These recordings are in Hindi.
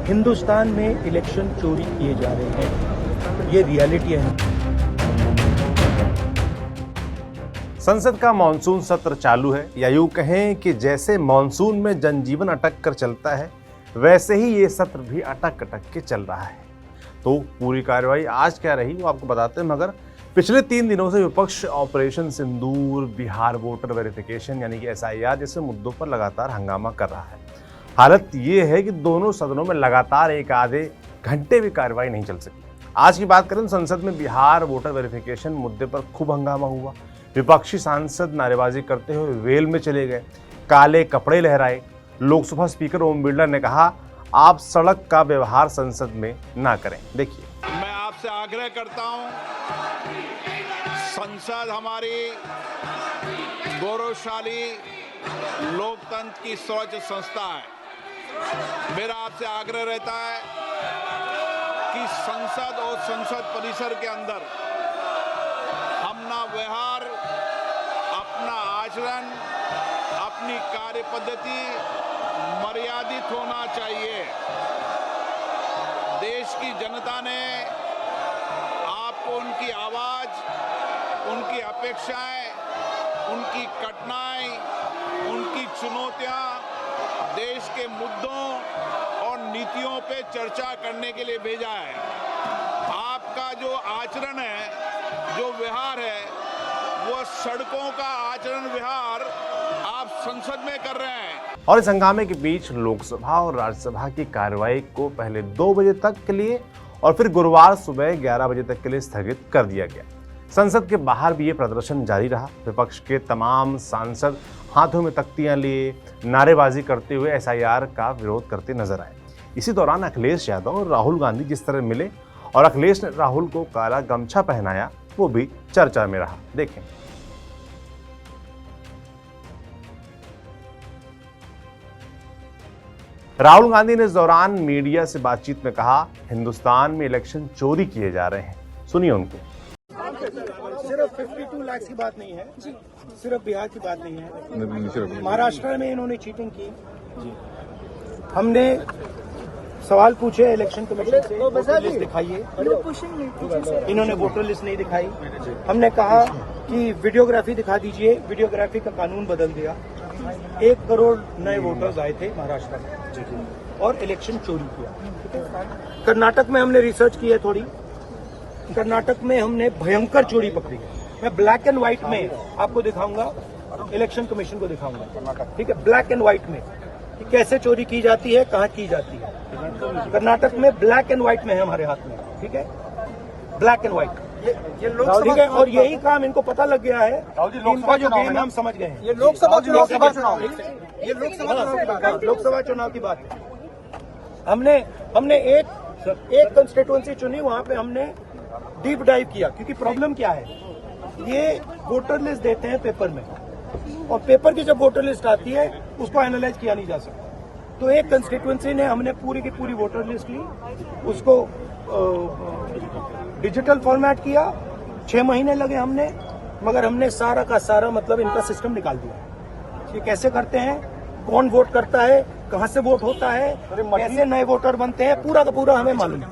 हिंदुस्तान में इलेक्शन चोरी किए जा रहे हैं, ये रियलिटी है। संसद का मानसून सत्र चालू है, या यूं कहें कि जैसे मानसून में जनजीवन अटक कर चलता है, वैसे ही ये सत्र भी अटक अटक के चल रहा है। तो पूरी कार्रवाई आज क्या रही वो आपको बताते हैं, मगर पिछले 3 दिनों से विपक्ष ऑपरेशन सिंदूर, बिहार वोटर वेरिफिकेशन यानी कि SIR जैसे मुद्दों पर लगातार हंगामा कर रहा है। हालत ये है कि दोनों सदनों में लगातार एक आधे घंटे भी कार्रवाई नहीं चल सकी। आज की बात करें तो संसद में बिहार वोटर वेरिफिकेशन मुद्दे पर खूब हंगामा हुआ। विपक्षी सांसद नारेबाजी करते हुए वेल में चले गए, काले कपड़े लहराए। लोकसभा स्पीकर ओम बिरला ने कहा, आप सड़क का व्यवहार संसद में ना करें। देखिए, मैं आपसे आग्रह करता हूं, संसद हमारी गौरवशाली लोकतंत्र की सर्वोच्च संस्था है। मेरा आपसे आग्रह रहता है कि संसद और संसद परिसर के अंदर अपना व्यवहार, अपना आचरण, अपनी कार्य पद्धति मर्यादित होना चाहिए। देश की जनता ने आपको उनकी आवाज, उनकी अपेक्षाएं, उनकी कठिनाई, उनकी चुनौतियां, देश के मुद्दों और नीतियों पे चर्चा करने के लिए भेजा है। आपका जो आचरण है, जो व्यवहार है, वो सड़कों का आचरण व्यवहार आप संसद में कर रहे हैं। और इस हंगामे के बीच लोकसभा और राज्यसभा की कार्रवाई को पहले 2 बजे तक के लिए और फिर गुरुवार सुबह 11 बजे तक के लिए स्थगित कर दिया गया। संसद के बाहर भी ये प्रदर्शन जारी रहा। विपक्ष के तमाम सांसद हाथों में तख्तियां लिए नारेबाजी करते हुए SIR का विरोध करते नजर आए। इसी दौरान अखिलेश यादव और राहुल गांधी जिस तरह मिले और अखिलेश ने राहुल को काला गमछा पहनाया, वो भी चर्चा में रहा। देखें, राहुल गांधी ने इस दौरान मीडिया से बातचीत में कहा, हिंदुस्तान में इलेक्शन चोरी किए जा रहे हैं। सुनिए उनको। सिर्फ 52 लाख की बात नहीं है, सिर्फ बिहार की बात नहीं है, महाराष्ट्र में इन्होंने चीटिंग की। हमने सवाल पूछे इलेक्शन कमीशन से, वोटर लिस्ट दिखाइए, इन्होंने वोटर लिस्ट नहीं दिखाई। हमने कहा कि वीडियोग्राफी दिखा दीजिए, वीडियोग्राफी का कानून बदल दिया। 1 करोड़ नए वोटर्स आए थे महाराष्ट्र में और इलेक्शन चोरी किया। कर्नाटक में हमने रिसर्च की है थोड़ी, कर्नाटक में हमने भयंकर चोरी पकड़ी है। मैं ब्लैक एंड व्हाइट में आपको दिखाऊंगा, इलेक्शन कमीशन को दिखाऊंगा, ठीक है, ब्लैक एंड व्हाइट में कि कैसे चोरी की जाती है, कहां की जाती है। कर्नाटक में ब्लैक एंड व्हाइट में है हमारे हाथ में, ठीक है, ब्लैक एंड व्हाइट, ठीक है। और यही काम इनको पता लग गया है, इनका जो गेम हम समझ गए हैं। ये लोकसभा चुनाव, ये लोकसभा चुनाव की बात है। हमने एक कंस्टिट्यूएंसी चुनी, वहां पे हमने डीप डाइव किया, क्योंकि प्रॉब्लम क्या है, ये वोटर लिस्ट देते हैं पेपर में, और पेपर की जब वोटर लिस्ट आती है उसको एनालाइज किया नहीं जा सकता। तो एक कंस्टिट्यूएंसी ने हमने पूरी की पूरी वोटर लिस्ट ली, उसको डिजिटल फॉर्मेट किया। 6 महीने लगे हमने, मगर हमने सारा का सारा मतलब इनका सिस्टम निकाल दिया। ये कैसे करते हैं, कौन वोट करता है, कहां से वोट होता है, कैसे नए वोटर बनते हैं, पूरा का पूरा हमें मालूम है।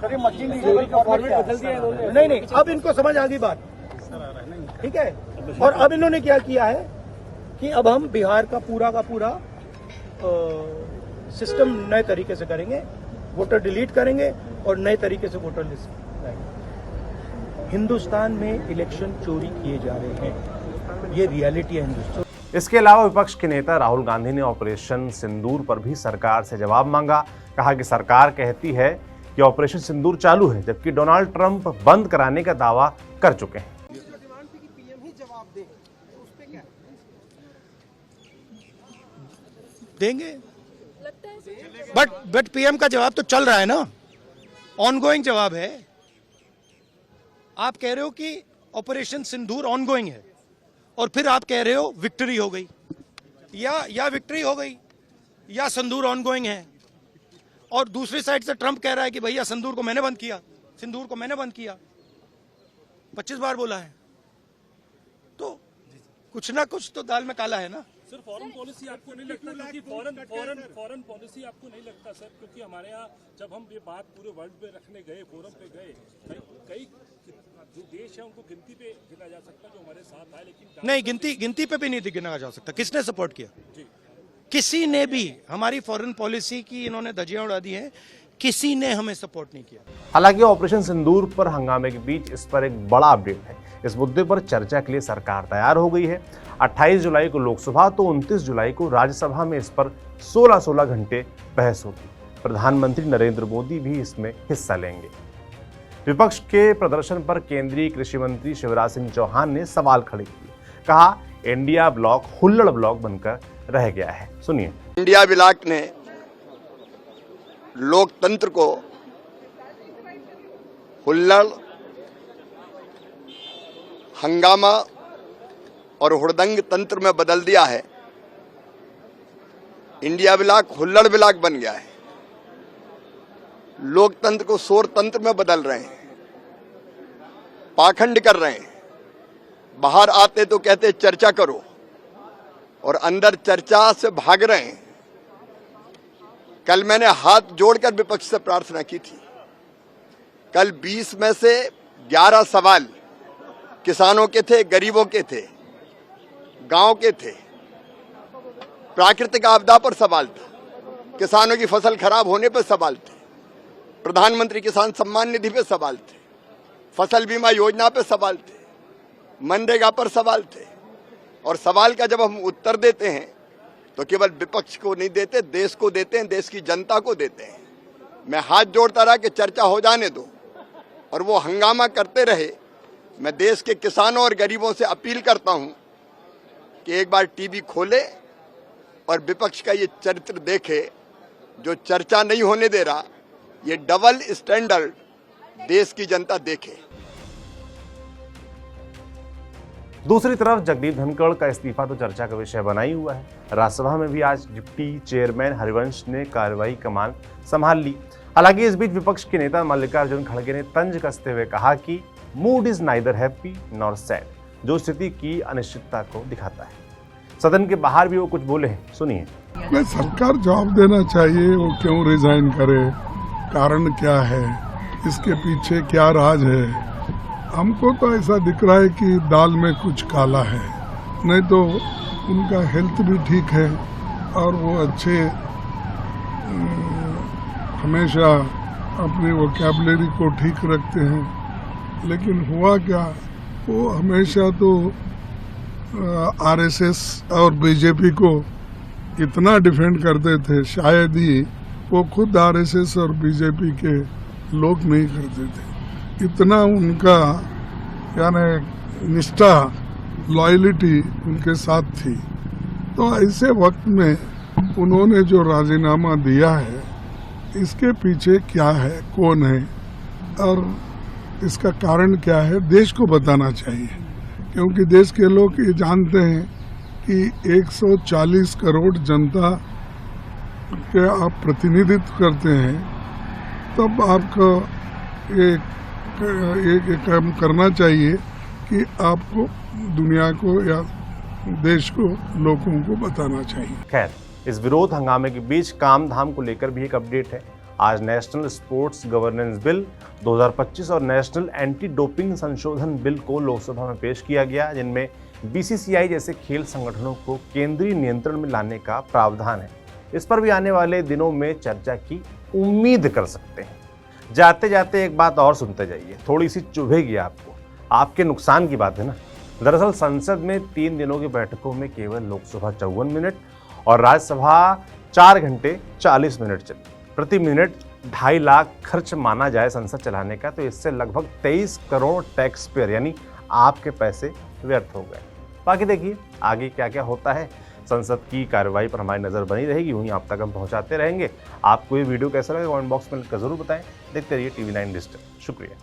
नहीं, अब इनको समझ आ गई बात, ठीक है। और अब इन्होंने क्या किया है कि अब हम बिहार का पूरा सिस्टम नए तरीके से करेंगे, वोटर डिलीट करेंगे और नए तरीके से वोटर लिस्ट लाएंगे। हिंदुस्तान में इलेक्शन चोरी किए जा रहे हैं, ये रियलिटी है हिंदुस्तान। इसके अलावा विपक्ष के नेता राहुल गांधी ने ऑपरेशन सिंदूर पर भी सरकार से जवाब मांगा। कहा कि सरकार कहती है कि ऑपरेशन सिंदूर चालू है, जबकि डोनाल्ड ट्रंप बंद कराने का दावा कर चुके हैं। देंगे, बट पीएम का जवाब तो चल रहा है ना, ऑनगोइंग जवाब है। आप कह रहे हो कि ऑपरेशन सिंदूर ऑनगोइंग है, और फिर आप कह रहे हो विक्ट्री हो गई, या विक्ट्री हो गई या सिंदूर ऑनगोइंग है। और दूसरी साइड से ट्रंप कह रहा है कि भैया सिंदूर को मैंने बंद किया, सिंदूर को मैंने बंद किया, 25 बार बोला है। तो कुछ ना कुछ तो दाल में काला है ना। सर फॉरेन पॉलिसी आपको नहीं लगता, क्योंकि फॉरेन पॉलिसी आपको नहीं लगता सर, क्योंकि हमारे यहाँ जब हम ये बात पूरे वर्ल्ड में रखने गए, फोरम पे गए, कई जो देश है उनको गिनती पे गिना जा सकता जो हमारे साथ आए, लेकिन नहीं, गिनती पे भी नहीं गिना जा सकता। किसने सपोर्ट किया? किसी ने भी। हमारी फॉरेन पॉलिसी की इन्होंने धज्जियां उड़ा दी हैं, किसी ने हमें सपोर्ट नहीं किया। हालांकि ऑपरेशन सिंदूर पर हंगामे के बीच इस पर एक बड़ा अपडेट है। इस मुद्दे पर चर्चा के लिए सरकार तैयार हो गई है। 28 जुलाई को लोकसभा तो 29 जुलाई को राज्यसभा में इस पर 16 घंटे बहस होगी। प्रधानमंत्री नरेंद्र मोदी भी इसमें हिस्सा लेंगे। विपक्ष के प्रदर्शन पर केंद्रीय कृषि मंत्री शिवराज सिंह चौहान ने सवाल खड़े किए। कहा, इंडिया ब्लॉक हुल्लड़ ब्लॉक बनकर रह गया है। सुनिए। इंडिया ब्लॉक ने लोकतंत्र को हुल्लड़, हंगामा और हुड़दंग तंत्र में बदल दिया है। इंडिया ब्लॉक हुल्लड़ ब्लॉक बन गया है। लोकतंत्र को शोर तंत्र में बदल रहे हैं, पाखंड कर रहे हैं। बाहर आते तो कहते चर्चा करो और अंदर चर्चा से भाग रहे हैं। कल मैंने हाथ जोड़कर विपक्ष से प्रार्थना की थी। कल 20 में से 11 सवाल किसानों के थे, गरीबों के थे, गांव के थे। प्राकृतिक आपदा पर सवाल था, किसानों की फसल खराब होने पर सवाल थे, प्रधानमंत्री किसान सम्मान निधि पे सवाल थे, फसल बीमा योजना पे सवाल थे, मनरेगा पर सवाल थे। और सवाल का जब हम उत्तर देते हैं तो केवल विपक्ष को नहीं देते, देश को देते हैं, देश की जनता को देते हैं। मैं हाथ जोड़ता रहा कि चर्चा हो जाने दो और वो हंगामा करते रहे। मैं देश के किसानों और गरीबों से अपील करता हूं कि एक बार टीवी खोले और विपक्ष का ये चरित्र देखे, जो चर्चा नहीं होने दे रहा। ये डबल स्टैंडर्ड देश की जनता देखे। दूसरी तरफ जगदीप धनखड़ का इस्तीफा तो चर्चा का विषय बना ही हुआ है। राज्यसभा में भी आज डिप्टी चेयरमैन हरिवंश ने कार्रवाई कमान संभाल ली। हालांकि इस बीच विपक्ष के नेता मल्लिकार्जुन खड़गे ने तंज कसते हुए कहा कि mood is neither happy nor sad, जो स्थिति की अनिश्चितता को दिखाता है। सदन के बाहर भी वो कुछ बोले हैं, सुनिए। सरकार जवाब देना चाहिए, वो क्यों रिजाइन करे, कारण क्या है, इसके पीछे क्या राज है। हमको तो ऐसा दिख रहा है कि दाल में कुछ काला है, नहीं तो उनका हेल्थ भी ठीक है और वो अच्छे हमेशा अपनी वोकैबुलरी को ठीक रखते हैं। लेकिन हुआ क्या, वो हमेशा तो आरएसएस और बीजेपी को इतना डिफेंड करते थे, शायद ही वो खुद आरएसएस और बीजेपी के लोग नहीं करते थे। इतना उनका यानी निष्ठा, लॉयल्टी उनके साथ थी। तो ऐसे वक्त में उन्होंने जो राजीनामा दिया है, इसके पीछे क्या है, कौन है और इसका कारण क्या है, देश को बताना चाहिए। क्योंकि देश के लोग ये जानते हैं कि 140 करोड़ जनता के आप प्रतिनिधित्व करते हैं, तब आपको एक काम करना चाहिए कि आपको दुनिया को या देश को, लोगों को बताना चाहिए। खैर, इस विरोध हंगामे के बीच काम धाम को लेकर भी एक अपडेट है। आज नेशनल स्पोर्ट्स गवर्नेंस बिल 2025 और नेशनल एंटी डोपिंग संशोधन बिल को लोकसभा में पेश किया गया, जिनमें बीसीसीआई जैसे खेल संगठनों को केंद्रीय नियंत्रण में लाने का प्रावधान है। इस पर भी आने वाले दिनों में चर्चा की उम्मीद कर सकते हैं। जाते जाते एक बात और सुनते जाइए, थोड़ी सी चुभेगी आपको, आपके नुकसान की बात है ना। दरअसल संसद में 3 दिनों की बैठकों में केवल लोकसभा 54 मिनट और राज्यसभा 4 घंटे 40 मिनट चली। प्रति मिनट 2.5 लाख खर्च माना जाए संसद चलाने का, तो इससे लगभग 23 करोड़ टैक्स पेयर यानी आपके पैसे व्यर्थ हो गए। बाकी देखिए आगे क्या क्या होता है। संसद की कार्रवाई पर हमारी नज़र बनी रहेगी, वहीं आप तक हम पहुंचाते रहेंगे। आपको ये वीडियो कैसा लगा कमेंट बॉक्स में लिखकर जरूर बताएं। देखते रहिए TV9 डिजिटल। शुक्रिया।